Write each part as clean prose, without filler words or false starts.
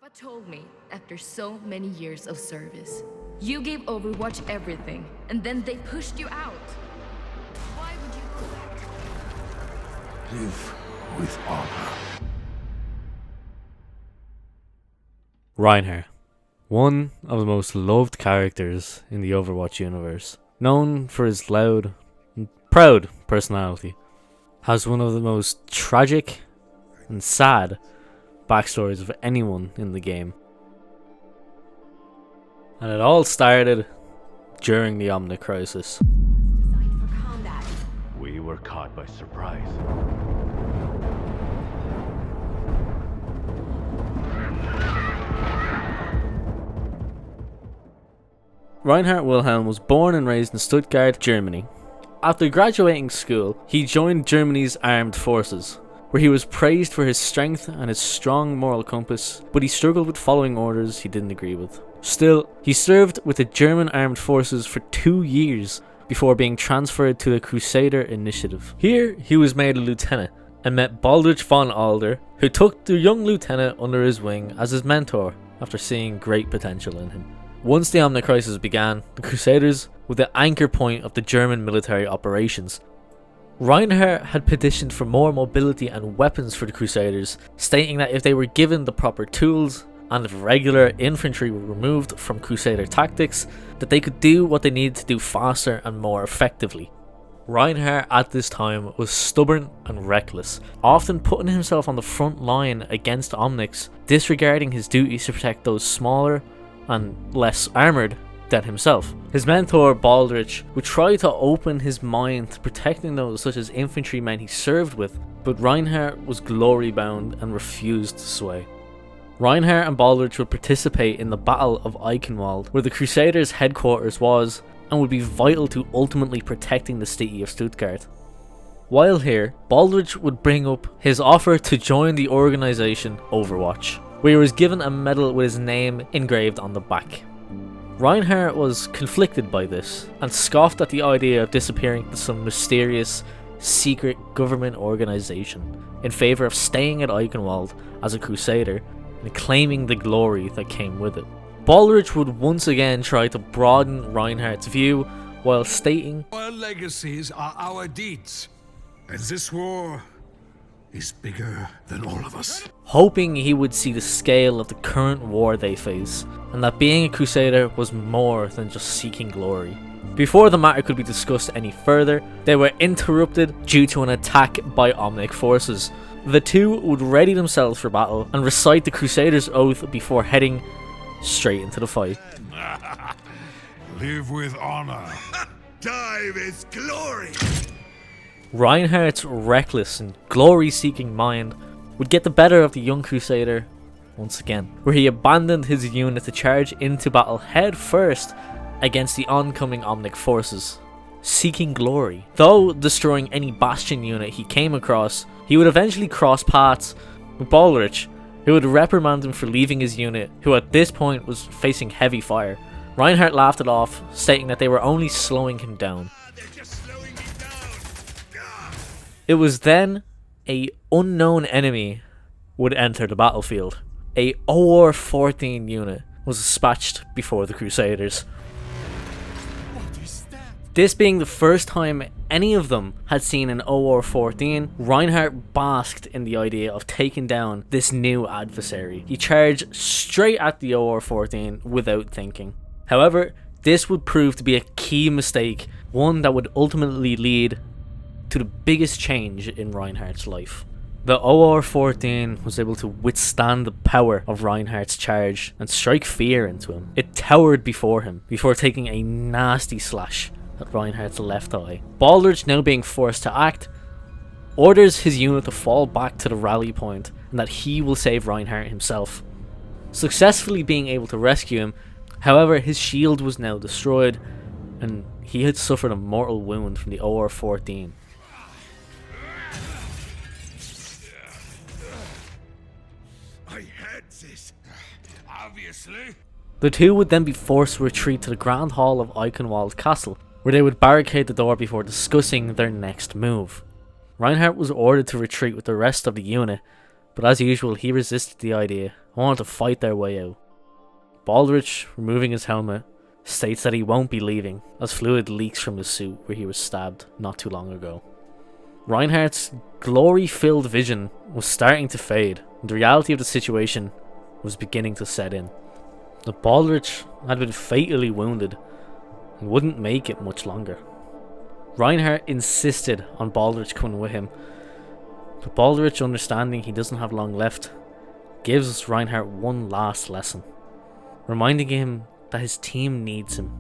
Papa told me, after so many years of service, you gave Overwatch everything, and then they pushed you out. Why would you go back? Live with honor. Reinhardt, one of the most loved characters in the Overwatch universe, known for his loud and proud personality, has one of the most tragic and sad backstories of anyone in the game. And it all started during the Omnic Crisis. Designed for combat. We were caught by surprise. Reinhard Wilhelm was born and raised in Stuttgart, Germany. After graduating school, he joined Germany's armed forces, where he was praised for his strength and his strong moral compass, but he struggled with following orders he didn't agree with. Still, he served with the German armed forces for 2 years before being transferred to the Crusader Initiative. Here, he was made a lieutenant and met Baldrich von Alder, who took the young lieutenant under his wing as his mentor after seeing great potential in him. Once the Omnic Crisis began, the Crusaders were the anchor point of the German military operations. Reinhardt had petitioned for more mobility and weapons for the Crusaders, stating that if they were given the proper tools and if regular infantry were removed from Crusader tactics, that they could do what they needed to do faster and more effectively. Reinhardt at this time was stubborn and reckless, often putting himself on the front line against Omnics, disregarding his duties to protect those smaller and less armoured than himself. His mentor Baldrich would try to open his mind to protecting those such as infantrymen he served with, but Reinhardt was glory bound and refused to sway. Reinhardt and Baldrich would participate in the Battle of Eichenwald, where the Crusaders' headquarters was, and would be vital to ultimately protecting the city of Stuttgart. While here, Baldrich would bring up his offer to join the organisation Overwatch, where he was given a medal with his name engraved on the back. Reinhardt was conflicted by this, and scoffed at the idea of disappearing to some mysterious, secret government organisation, in favour of staying at Eichenwald as a crusader, and claiming the glory that came with it. Baldrich would once again try to broaden Reinhardt's view, while stating, Our legacies are our deeds, and this war is bigger than all of us. hoping he would see the scale of the current war they face, and that being a crusader was more than just seeking glory. Before the matter could be discussed any further, they were interrupted due to an attack by Omnic forces. The two would ready themselves for battle and recite the Crusader's Oath before heading straight into the fight. Live with honor. Die with glory! Reinhardt's reckless and glory-seeking mind would get the better of the young Crusader once again, where he abandoned his unit to charge into battle head first against the oncoming Omnic forces, seeking glory. Though destroying any Bastion unit he came across, he would eventually cross paths with Baldrich, who would reprimand him for leaving his unit, who at this point was facing heavy fire. Reinhardt laughed it off, stating that they were only slowing him down. They're just slowing me down! It was then a unknown enemy would enter the battlefield. A OR-14 unit was dispatched before the Crusaders. What is that? This being the first time any of them had seen an OR-14, Reinhardt basked in the idea of taking down this new adversary. He charged straight at the OR-14 without thinking. However, this would prove to be a key mistake, one that would ultimately lead to the biggest change in Reinhardt's life. The OR-14 was able to withstand the power of Reinhardt's charge and strike fear into him. It towered before him, before taking a nasty slash at Reinhardt's left eye. Baldrich, now being forced to act, orders his unit to fall back to the rally point and that he will save Reinhardt himself, successfully being able to rescue him. However, his shield was now destroyed and he had suffered a mortal wound from the OR-14. I had this. Obviously. The two would then be forced to retreat to the Grand Hall of Eichenwald Castle, where they would barricade the door before discussing their next move. Reinhardt was ordered to retreat with the rest of the unit, but as usual he resisted the idea and wanted to fight their way out. Baldrich, removing his helmet, states that he won't be leaving as fluid leaks from his suit where he was stabbed not too long ago. Reinhardt's glory-filled vision was starting to fade, and the reality of the situation was beginning to set in. The Baldrich had been fatally wounded and wouldn't make it much longer. Reinhardt insisted on Baldrich coming with him, but Baldrich, understanding he doesn't have long left, gives Reinhardt one last lesson, reminding him that his team needs him,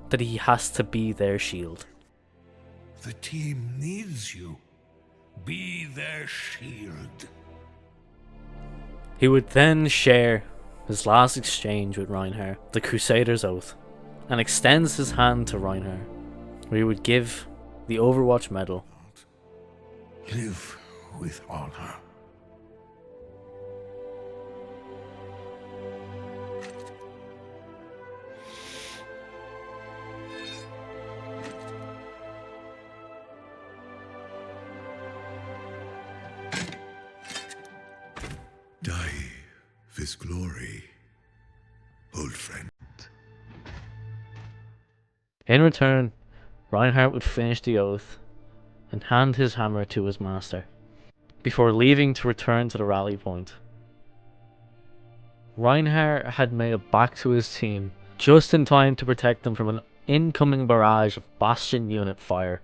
that he has to be their shield. The team needs you. Be their shield. He would then share his last exchange with Reinhardt, the Crusader's Oath, and extends his hand to Reinhardt, where he would give the Overwatch medal. Live with honor. Die with glory, old friend. In return, Reinhardt would finish the oath and hand his hammer to his master, before leaving to return to the rally point. Reinhardt had made it back to his team just in time to protect them from an incoming barrage of Bastion unit fire,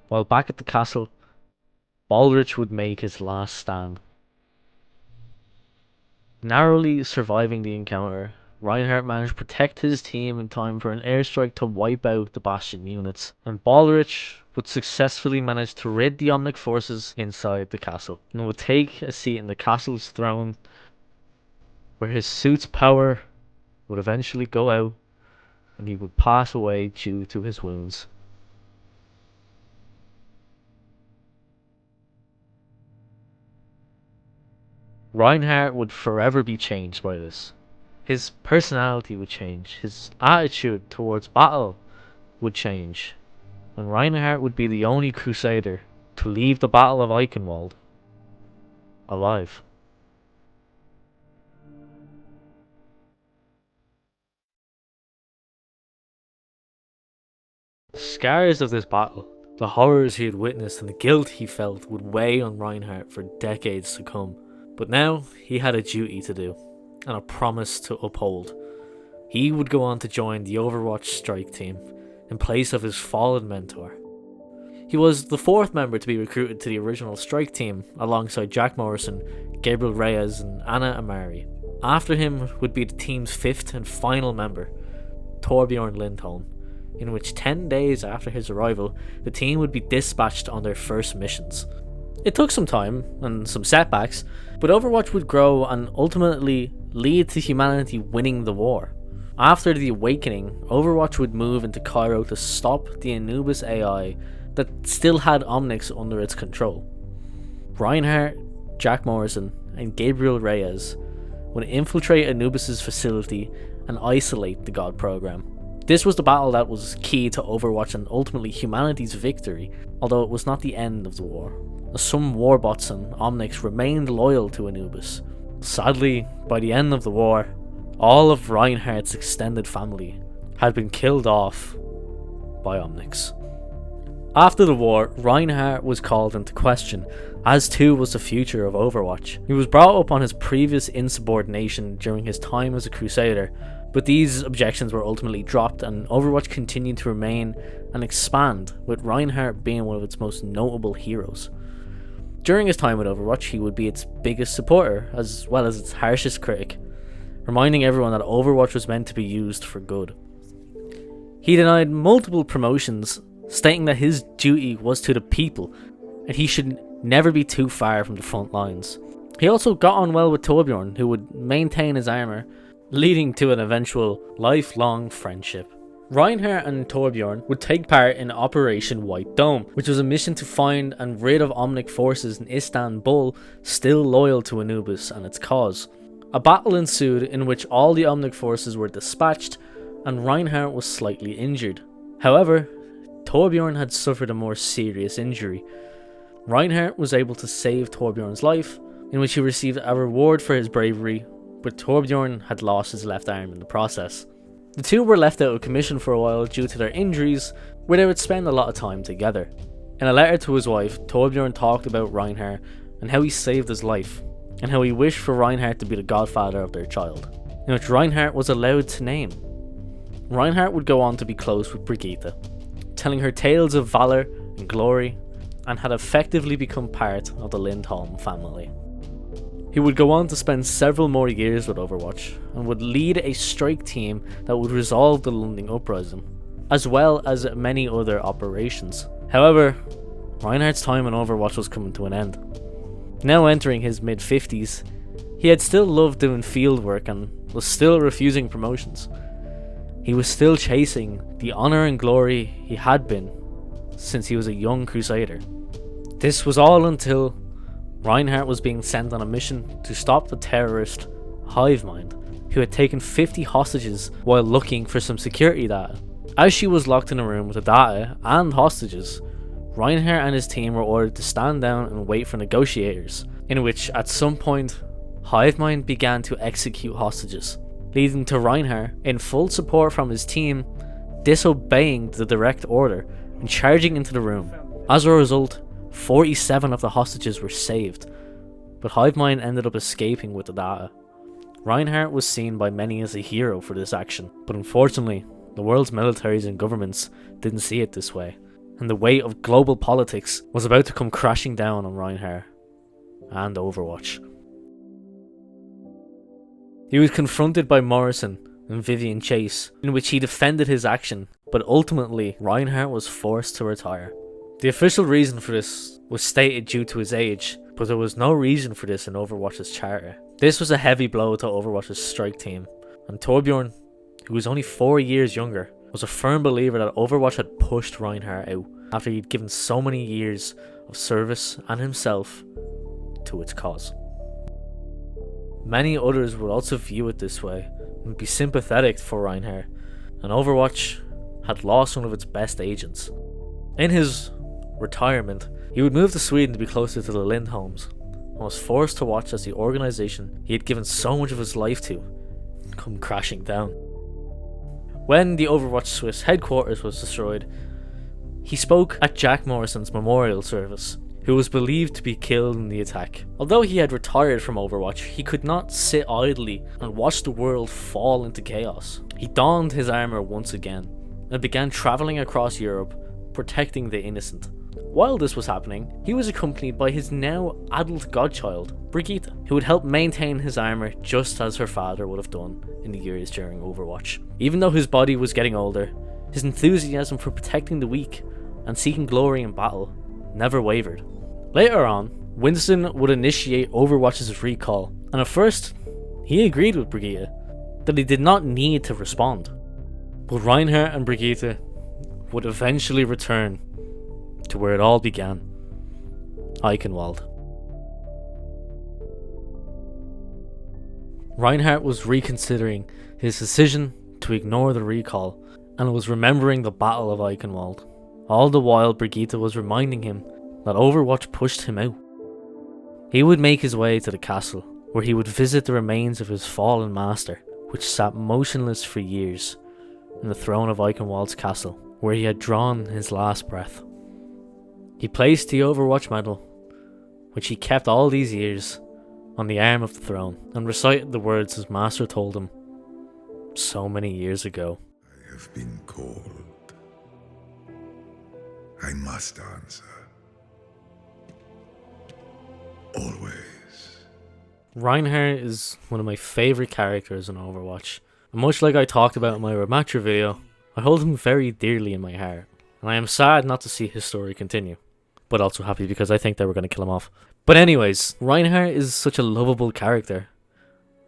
while back at the castle, Baldrich would make his last stand. Narrowly surviving the encounter, Reinhardt managed to protect his team in time for an airstrike to wipe out the Bastion units, and Baldrich would successfully manage to rid the Omnic forces inside the castle, and would take a seat in the castle's throne, where his suit's power would eventually go out, and he would pass away due to his wounds. Reinhardt would forever be changed by this. His personality would change, his attitude towards battle would change, and Reinhardt would be the only Crusader to leave the Battle of Eichenwald alive. The scars of this battle, the horrors he had witnessed and the guilt he felt would weigh on Reinhardt for decades to come. But now he had a duty to do, and a promise to uphold. He would go on to join the Overwatch strike team, in place of his fallen mentor. He was the fourth member to be recruited to the original strike team, alongside Jack Morrison, Gabriel Reyes and Anna Amari. After him would be the team's fifth and final member, Torbjorn Lindholm, in which 10 days after his arrival, the team would be dispatched on their first missions. It took some time and some setbacks, but Overwatch would grow and ultimately lead to humanity winning the war. After the Awakening, Overwatch would move into Cairo to stop the Anubis AI that still had Omnics under its control. Reinhardt, Jack Morrison, and Gabriel Reyes would infiltrate Anubis' facility and isolate the God program. This was the battle that was key to Overwatch and ultimately humanity's victory, although it was not the end of the war, as some warbots and Omnics remained loyal to Anubis. Sadly, by the end of the war, all of Reinhardt's extended family had been killed off by Omnics. After the war, Reinhardt was called into question, as too was the future of Overwatch. He was brought up on his previous insubordination during his time as a Crusader, but these objections were ultimately dropped and Overwatch continued to remain and expand, with Reinhardt being one of its most notable heroes. During his time with Overwatch, he would be its biggest supporter, as well as its harshest critic, reminding everyone that Overwatch was meant to be used for good. He denied multiple promotions, stating that his duty was to the people, and he should never be too far from the front lines. He also got on well with Torbjorn, who would maintain his armour, leading to an eventual lifelong friendship. Reinhardt and Torbjorn would take part in Operation White Dome, which was a mission to find and rid of Omnic forces in Istanbul still loyal to Anubis and its cause. A battle ensued in which all the Omnic forces were dispatched and Reinhardt was slightly injured. However, Torbjorn had suffered a more serious injury. Reinhardt was able to save Torbjorn's life, in which he received a reward for his bravery, but Torbjorn had lost his left arm in the process. The two were left out of commission for a while due to their injuries, where they would spend a lot of time together. In a letter to his wife, Torbjorn talked about Reinhardt and how he saved his life, and how he wished for Reinhardt to be the godfather of their child, in which Reinhardt was allowed to name. Reinhardt would go on to be close with Brigitte, telling her tales of valor and glory, and had effectively become part of the Lindholm family. He would go on to spend several more years with Overwatch, and would lead a strike team that would resolve the Lunding Uprising, as well as many other operations. However, Reinhardt's time in Overwatch was coming to an end. Now entering his mid-50s, he had still loved doing field work and was still refusing promotions. He was still chasing the honor and glory he had been since he was a young crusader. This was all until Reinhardt was being sent on a mission to stop the terrorist Hivemind, who had taken 50 hostages while looking for some security data. As she was locked in a room with the data and hostages, Reinhardt and his team were ordered to stand down and wait for negotiators, in which at some point Hivemind began to execute hostages, leading to Reinhardt, in full support from his team, disobeying the direct order and charging into the room. As a result, 47 of the hostages were saved, but Hivemind ended up escaping with the data. Reinhardt was seen by many as a hero for this action, but unfortunately, the world's militaries and governments didn't see it this way, and the weight of global politics was about to come crashing down on Reinhardt and Overwatch. He was confronted by Morrison and Vivian Chase, in which he defended his action, but ultimately Reinhardt was forced to retire. The official reason for this was stated due to his age, but there was no reason for this in Overwatch's charter. This was a heavy blow to Overwatch's strike team, and Torbjorn, who was only 4 years younger, was a firm believer that Overwatch had pushed Reinhardt out after he'd given so many years of service and himself to its cause. Many others would also view it this way and be sympathetic for Reinhardt, and Overwatch had lost one of its best agents. In his retirement, he would move to Sweden to be closer to the Lindholms, and was forced to watch as the organisation he had given so much of his life to come crashing down. When the Overwatch Swiss headquarters was destroyed, he spoke at Jack Morrison's memorial service, who was believed to be killed in the attack. Although he had retired from Overwatch, he could not sit idly and watch the world fall into chaos. He donned his armour once again, and began travelling across Europe, protecting the innocent. While this was happening, he was accompanied by his now adult godchild, Brigitte, who would help maintain his armour just as her father would have done in the years during Overwatch. Even though his body was getting older, his enthusiasm for protecting the weak and seeking glory in battle never wavered. Later on, Winston would initiate Overwatch's recall, and at first, he agreed with Brigitte that he did not need to respond. But Reinhardt and Brigitte would eventually return to where it all began, Eichenwald. Reinhardt was reconsidering his decision to ignore the recall, and was remembering the Battle of Eichenwald. All the while, Brigitte was reminding him that Overwatch pushed him out. He would make his way to the castle, where he would visit the remains of his fallen master, which sat motionless for years in the throne of Eichenwald's castle, where he had drawn his last breath. He placed the Overwatch medal, which he kept all these years, on the arm of the throne, and recited the words his master told him so many years ago. I have been called. I must answer. Always. Reinhardt is one of my favourite characters in Overwatch, and much like I talked about in my Rematcher video, I hold him very dearly in my heart, and I am sad not to see his story continue, but also happy because I think they were going to kill him off. But anyways, Reinhardt is such a lovable character,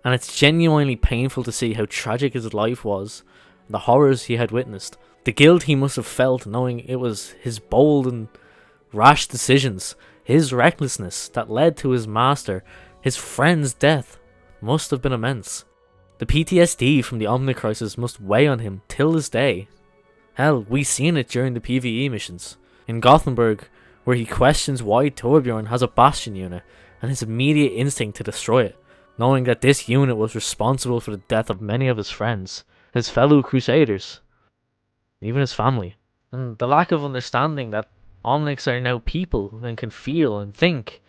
and it's genuinely painful to see how tragic his life was, and the horrors he had witnessed. The guilt he must have felt knowing it was his bold and rash decisions, his recklessness that led to his master, his friend's death, must have been immense. The PTSD from the Omni Crisis must weigh on him till this day. Hell, we seen it during the PvE missions. In Gothenburg, where he questions why Torbjorn has a Bastion unit, and his immediate instinct to destroy it, knowing that this unit was responsible for the death of many of his friends, his fellow crusaders, even his family. And the lack of understanding that Omnics are now people and can feel and think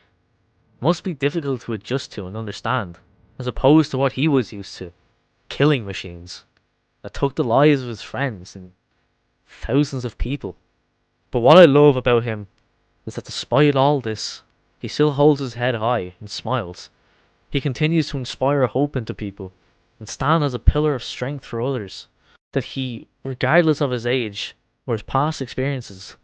must be difficult to adjust to and understand, as opposed to what he was used to, killing machines that took the lives of his friends and thousands of people. But what I love about him is that despite all this, he still holds his head high and smiles. He continues to inspire hope into people and stand as a pillar of strength for others. That he, regardless of his age or his past experiences,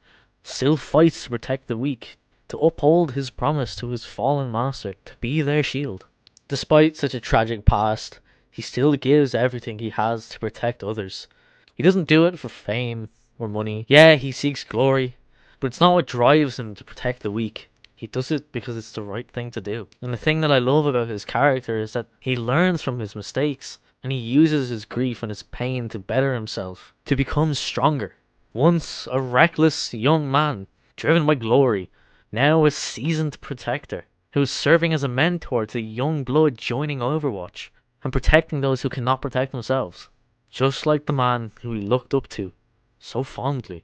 still fights to protect the weak, to uphold his promise to his fallen master to be their shield. Despite such a tragic past, he still gives everything he has to protect others. He doesn't do it for fame or money. Yeah, he seeks glory, but it's not what drives him to protect the weak. He does it because it's the right thing to do. And the thing that I love about his character is that he learns from his mistakes, and he uses his grief and his pain to better himself, to become stronger. Once a reckless young man, driven by glory, now a seasoned protector, who is serving as a mentor to young blood joining Overwatch, and protecting those who cannot protect themselves. Just like the man who he looked up to so fondly.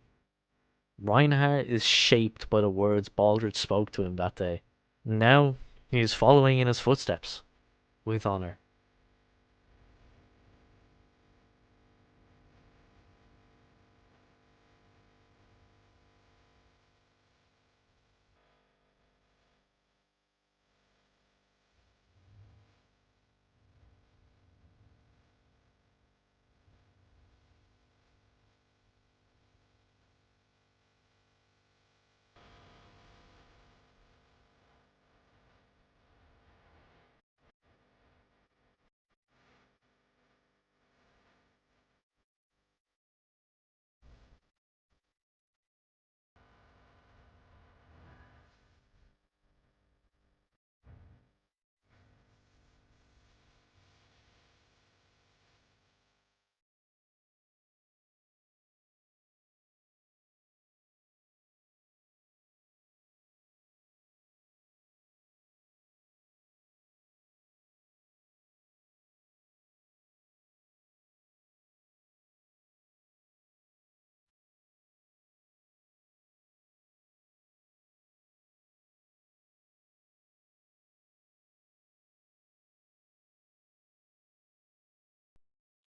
Reinhardt is shaped by the words Baldred spoke to him that day. Now he is following in his footsteps, with honor.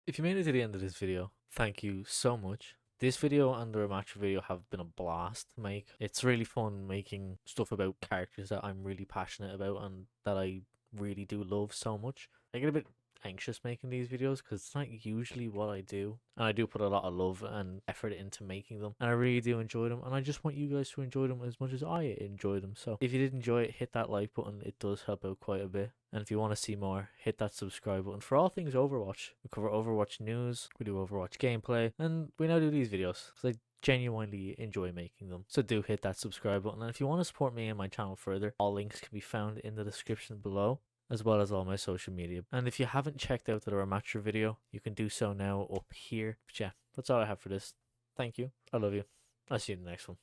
If you made it to the end of this video, thank you so much. This video and the rematch video have been a blast to make. It's really fun making stuff about characters that I'm really passionate about and that I really do love so much. I get a bit anxious making these videos because it's not usually what I do, and I do put a lot of love and effort into making them, and I really do enjoy them, and I just want you guys to enjoy them as much as I enjoy them. So if you did enjoy it, hit that like button. It does help out quite a bit. And if you want to see more, hit that subscribe button. For all things Overwatch, we cover Overwatch news, we do Overwatch gameplay, and we now do these videos because I genuinely enjoy making them. So do hit that subscribe button. And if you want to support me and my channel further, all links can be found in the description below, as well as all my social media. And if you haven't checked out the Rematcher video, you can do so now up here. But yeah, that's all I have for this. Thank you. I love you. I'll see you in the next one.